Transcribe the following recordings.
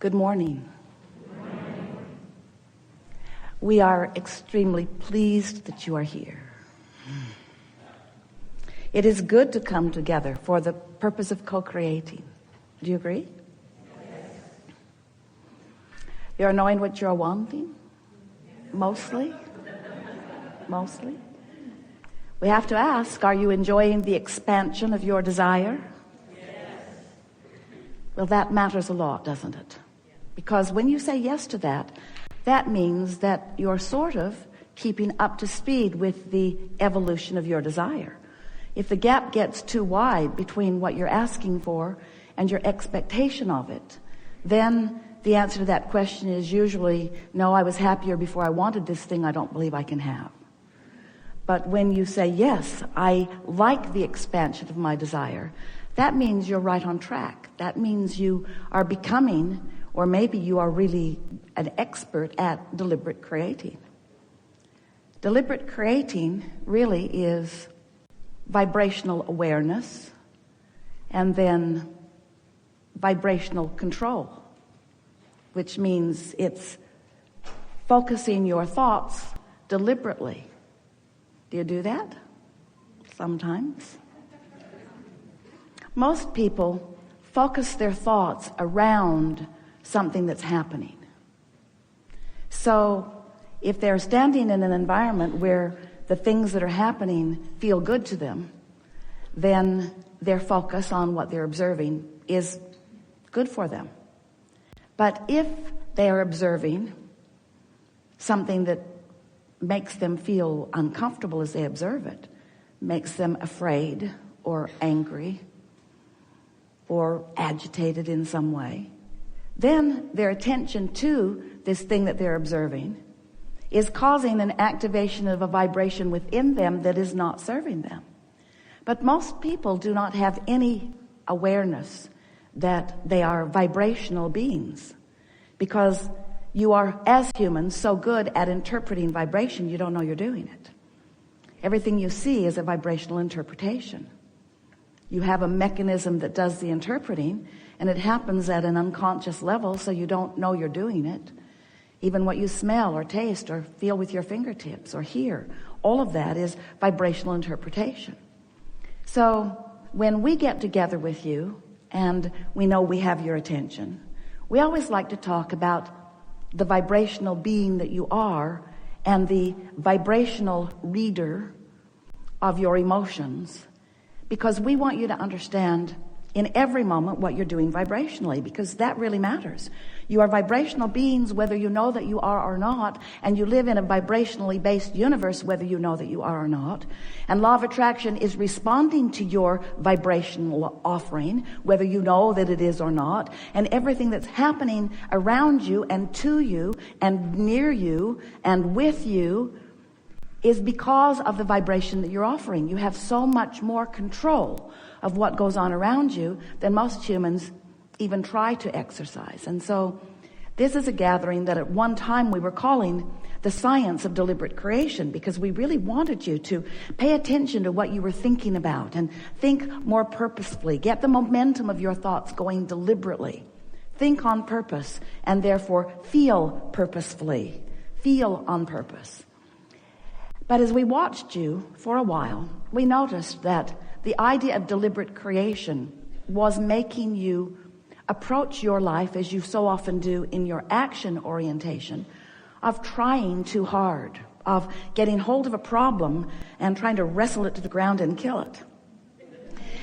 Good morning. We are extremely pleased that you are here. It is good to come together for the purpose of co-creating. Do you agree? Yes. You're knowing what you're wanting? Mostly? Mostly? We have to ask, are you enjoying the expansion of your desire? Yes. Well, that matters a lot, doesn't it? Because when you say yes to that, that means that you're sort of keeping up to speed with the evolution of your desire. If the gap gets too wide between what you're asking for and your expectation of it, then the answer to that question is usually, no, I was happier before I wanted this thing I don't believe I can have. But when you say, yes, I like the expansion of my desire, that means you're right on track. That means you are becoming, or maybe you are really an expert at deliberate creating. Deliberate creating really is vibrational awareness and then vibrational control, which means it's focusing your thoughts deliberately. Do you do that? Sometimes. Most people focus their thoughts around something that's happening. So if they're standing in an environment where the things that are happening feel good to them, then their focus on what they're observing is good for them. But if they are observing something that makes them feel uncomfortable as they observe it, makes them afraid or angry or agitated in some way, then their attention to this thing that they're observing is causing an activation of a vibration within them that is not serving them. But most people do not have any awareness that they are vibrational beings, because you are, as humans, so good at interpreting vibration, you don't know you're doing it. Everything you see is a vibrational interpretation. You have a mechanism that does the interpreting, and it happens at an unconscious level, so you don't know you're doing it. Even what you smell or taste or feel with your fingertips or hear, all of that is vibrational interpretation. So when we get together with you and we know we have your attention, we always like to talk about the vibrational being that you are and the vibrational reader of your emotions, because we want you to understand in every moment what you're doing vibrationally, because that really matters. You are vibrational beings whether you know that you are or not, and you live in a vibrationally based universe whether you know that you are or not. And law of attraction is responding to your vibrational offering whether you know that it is or not, and everything that's happening around you and to you and near you and with you is because of the vibration that you're offering. You have so much more control of what goes on around you than most humans even try to exercise. And so this is a gathering that at one time we were calling the science of deliberate creation, because we really wanted you to pay attention to what you were thinking about and think more purposefully. Get the momentum of your thoughts going deliberately. Think on purpose, and therefore feel purposefully. Feel on purpose. But as we watched you for a while, we noticed that the idea of deliberate creation was making you approach your life, as you so often do in your action orientation, of trying too hard, of getting hold of a problem and trying to wrestle it to the ground and kill it.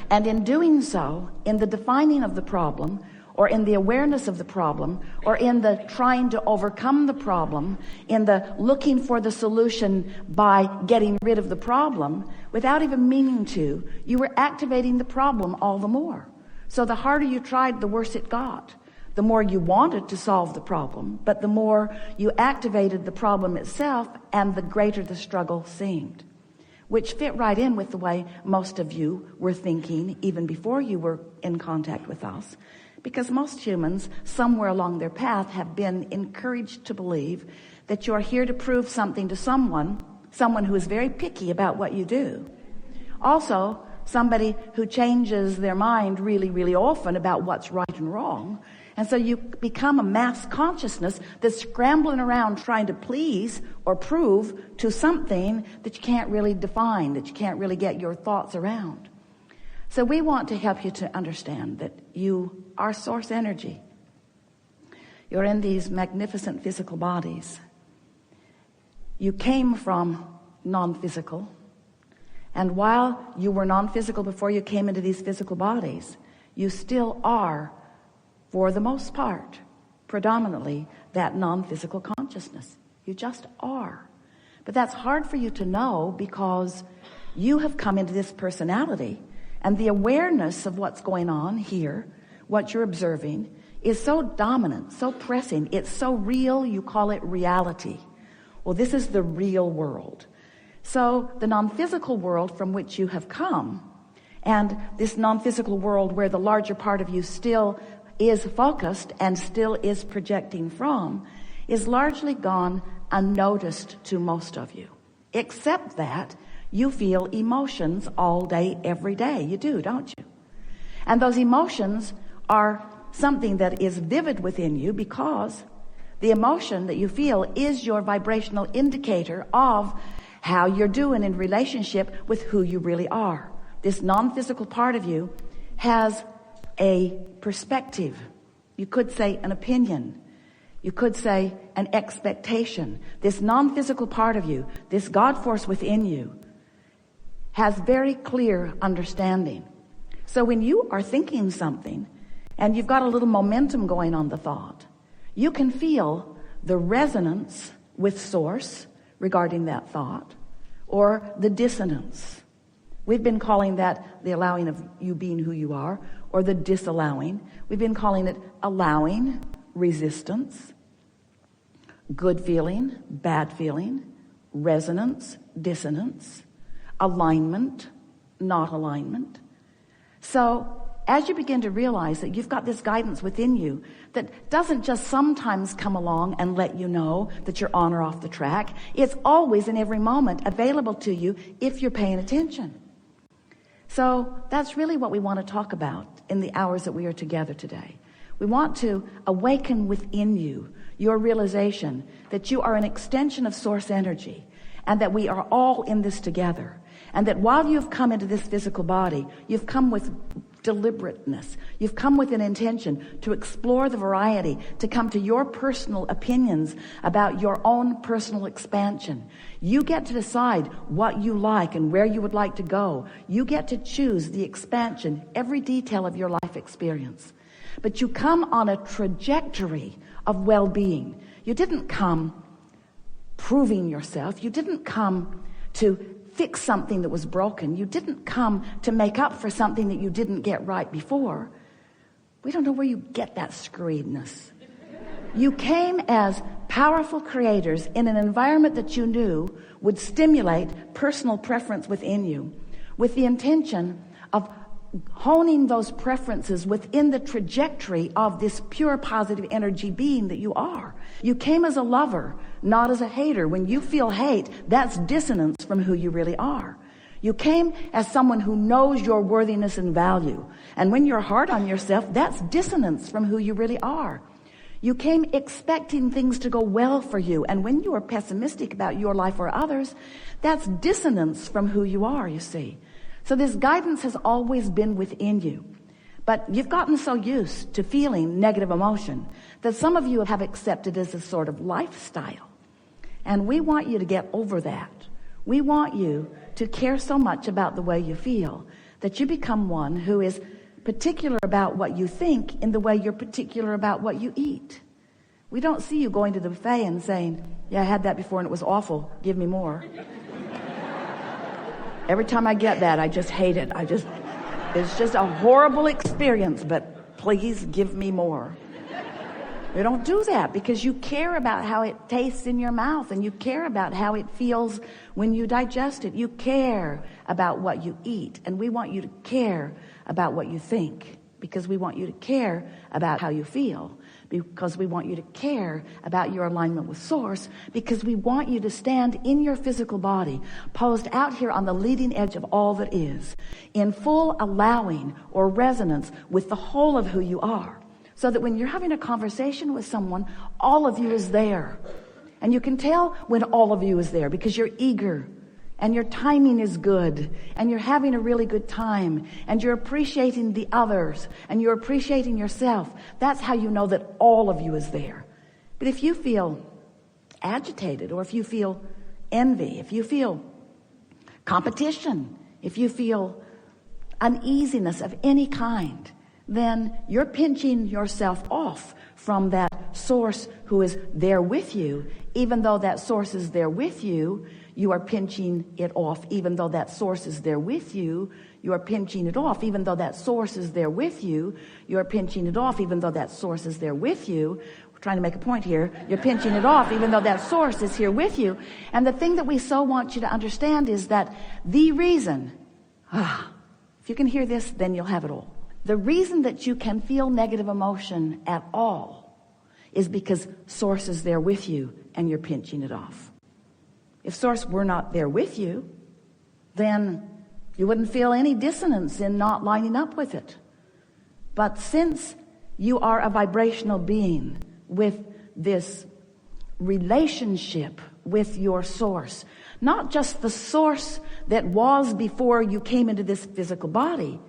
And in doing so, in the defining of the problem, or in the awareness of the problem, or in the trying to overcome the problem, in the looking for the solution by getting rid of the problem, without even meaning to, you were activating the problem all the more. So the harder you tried, the worse it got. The more you wanted to solve the problem, but the more you activated the problem itself, and the greater the struggle seemed. Which fit right in with the way most of you were thinking even before you were in contact with us. Because most humans, somewhere along their path, have been encouraged to believe that you're here to prove something to someone who is very picky about what you do. Also, somebody who changes their mind really, really often about what's right and wrong, And so you become a mass consciousness that's scrambling around trying to please or prove to something that you can't really define, that you can't really get your thoughts around. So we want to help you to understand that you are source energy. You're in these magnificent physical bodies. You came from non-physical. And while you were non-physical before you came into these physical bodies, you still are, for the most part, predominantly, that non-physical consciousness. You just are. But that's hard for you to know because you have come into this personality, and the awareness of what's going on here, what you're observing, is so dominant, so pressing. It's so real, you call it reality. Well, this is the real world. So the non-physical world from which you have come, and this non-physical world where the larger part of you still is focused and still is projecting from, is largely gone unnoticed to most of you. Except that you feel emotions all day, every day. You do, don't you? And those emotions are something that is vivid within you because the emotion that you feel is your vibrational indicator of how you're doing in relationship with who you really are. This non-physical part of you has a perspective. You could say an opinion. You could say an expectation. This non-physical part of you, this God force within you, has very clear understanding. So when you are thinking something and you've got a little momentum going on the thought, you can feel the resonance with source regarding that thought, or the dissonance. We've been calling that the allowing of you being who you are, or the disallowing. We've been calling it allowing, resistance, good feeling, bad feeling, resonance, dissonance, alignment, not alignment. So as you begin to realize that you've got this guidance within you that doesn't just sometimes come along and let you know that you're on or off the track, it's always in every moment available to you if you're paying attention. So that's really what we want to talk about in the hours that we are together today. We want to awaken within you your realization that you are an extension of source energy, and that we are all in this together, and that while you've come into this physical body, you've come with deliberateness. You've come with an intention to explore the variety, to come to your personal opinions about your own personal expansion. You get to decide what you like and where you would like to go. You get to choose the expansion, every detail of your life experience. But you come on a trajectory of well-being. You didn't come proving yourself. You didn't come to fix something that was broken. You didn't come to make up for something that you didn't get right before. We don't know where you get that screedness. You came as powerful creators in an environment that you knew would stimulate personal preference within you, with the intention of honing those preferences within the trajectory of this pure positive energy being that you are. You came as a lover, not as a hater. When you feel hate, that's dissonance from who you really are. You came as someone who knows your worthiness and value. And when you're hard on yourself, that's dissonance from who you really are. You came expecting things to go well for you. And when you are pessimistic about your life or others, that's dissonance from who you are, you see. So this guidance has always been within you. But you've gotten so used to feeling negative emotion that some of you have accepted as a sort of lifestyle. And we want you to get over that. We want you to care so much about the way you feel that you become one who is particular about what you think in the way you're particular about what you eat. We don't see you going to the buffet and saying, yeah, I had that before and it was awful. Give me more. Every time I get that, I just hate it. It's just a horrible experience, but please give me more. We don't do that because you care about how it tastes in your mouth, and you care about how it feels when you digest it. You care about what you eat, and we want you to care about what you think, because we want you to care about how you feel, because we want you to care about your alignment with source, because we want you to stand in your physical body, posed out here on the leading edge of all that is, in full allowing or resonance with the whole of who you are. so that when you're having a conversation with someone, all of you is there. And you can tell when all of you is there because you're eager and your timing is good and you're having a really good time and you're appreciating the others and you're appreciating yourself. That's how you know that all of you is there. But if you feel agitated, or if you feel envy, if you feel competition, if you feel uneasiness of any kind, then you're pinching yourself off from that source who is there with you. Even though that source is there with you, you are pinching it off. Even though that source is there with you, you are pinching it off. Even though that source is there with you, you are pinching it off. Even though that source is there with you, we're trying to make a point here, you're pinching it off even though that source is here with you. And the thing that we so want you to understand is that the reason, if you can hear this, then you'll have it all. The reason that you can feel negative emotion at all is because source is there with you and you're pinching it off. If source were not there with you, then you wouldn't feel any dissonance in not lining up with it. But since you are a vibrational being with this relationship with your source, not just the source that was before you came into this physical body,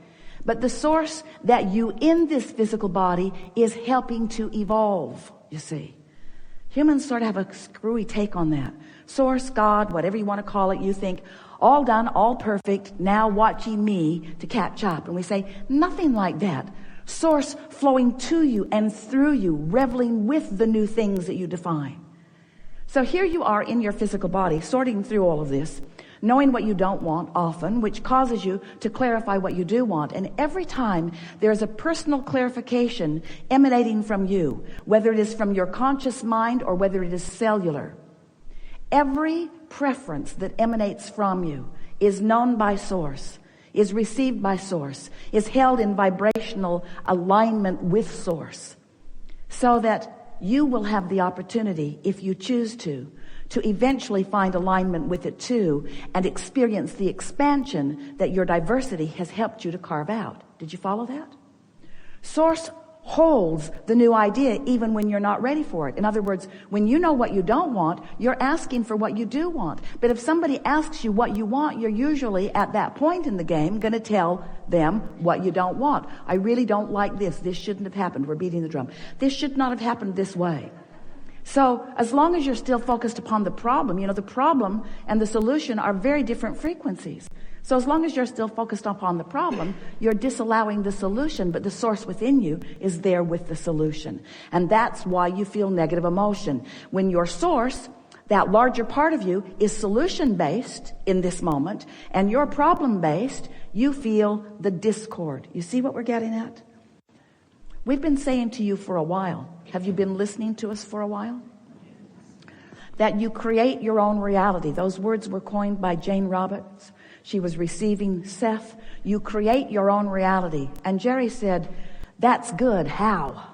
but the source that you in this physical body is helping to evolve, you see. Humans sort of have a screwy take on that. Source, God, whatever you want to call it, you think, all done, all perfect, now watching me to catch up. And we say, nothing like that. Source flowing to you and through you, reveling with the new things that you define. So here you are in your physical body, sorting through all of this, knowing what you don't want often, which causes you to clarify what you do want. And every time there's a personal clarification emanating from you, whether it is from your conscious mind or whether it is cellular, every preference that emanates from you is known by source, is received by source, is held in vibrational alignment with source, so that you will have the opportunity, if you choose to eventually find alignment with it too, and experience the expansion that your diversity has helped you to carve out. Did you follow that? Source holds the new idea even when you're not ready for it. In other words, when you know what you don't want, you're asking for what you do want. But if somebody asks you what you want, you're usually at that point in the game going to tell them what you don't want. I really don't like this. This shouldn't have happened. We're beating the drum. This should not have happened this way. So as long as you're still focused upon the problem, the problem and the solution are very different frequencies. So as long as you're still focused upon the problem, you're disallowing the solution, but the source within you is there with the solution. And that's why you feel negative emotion. When your source, that larger part of you, is solution-based in this moment, and you're problem-based, you feel the discord. You see what we're getting at? We've been saying to you for a while, have you been listening to us for a while? That you create your own reality. Those words were coined by Jane Roberts. She was receiving Seth. You create your own reality. And Jerry said, that's good. How?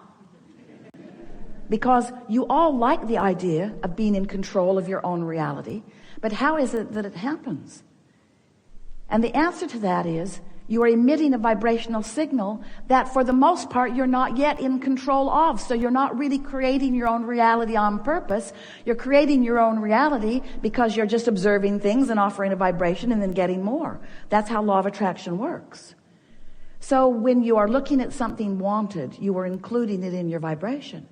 Because you all like the idea of being in control of your own reality. But how is it that it happens? And the answer to that is, you are emitting a vibrational signal that for the most part you're not yet in control of. So you're not really creating your own reality on purpose. You're creating your own reality because you're just observing things and offering a vibration and then getting more. That's how law of attraction works. So when you are looking at something wanted, you are including it in your vibration.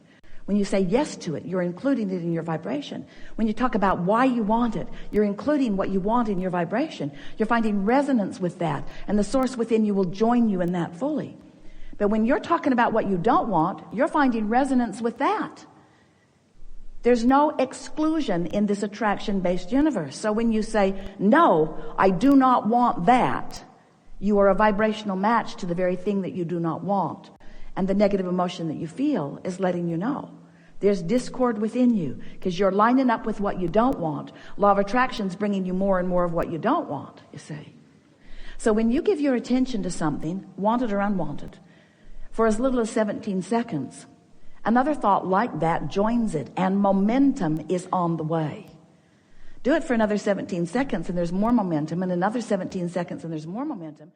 When you say yes to it, you're including it in your vibration. When you talk about why you want it, you're including what you want in your vibration. You're finding resonance with that, and the source within you will join you in that fully. But when you're talking about what you don't want, you're finding resonance with that. There's no exclusion in this attraction-based universe. So when you say, no, I do not want that, you are a vibrational match to the very thing that you do not want. And the negative emotion that you feel is letting you know. There's discord within you because you're lining up with what you don't want. Law of attraction is bringing you more and more of what you don't want, you see. So when you give your attention to something, wanted or unwanted, for as little as 17 seconds, another thought like that joins it, and momentum is on the way. Do it for another 17 seconds and there's more momentum, and another 17 seconds and there's more momentum.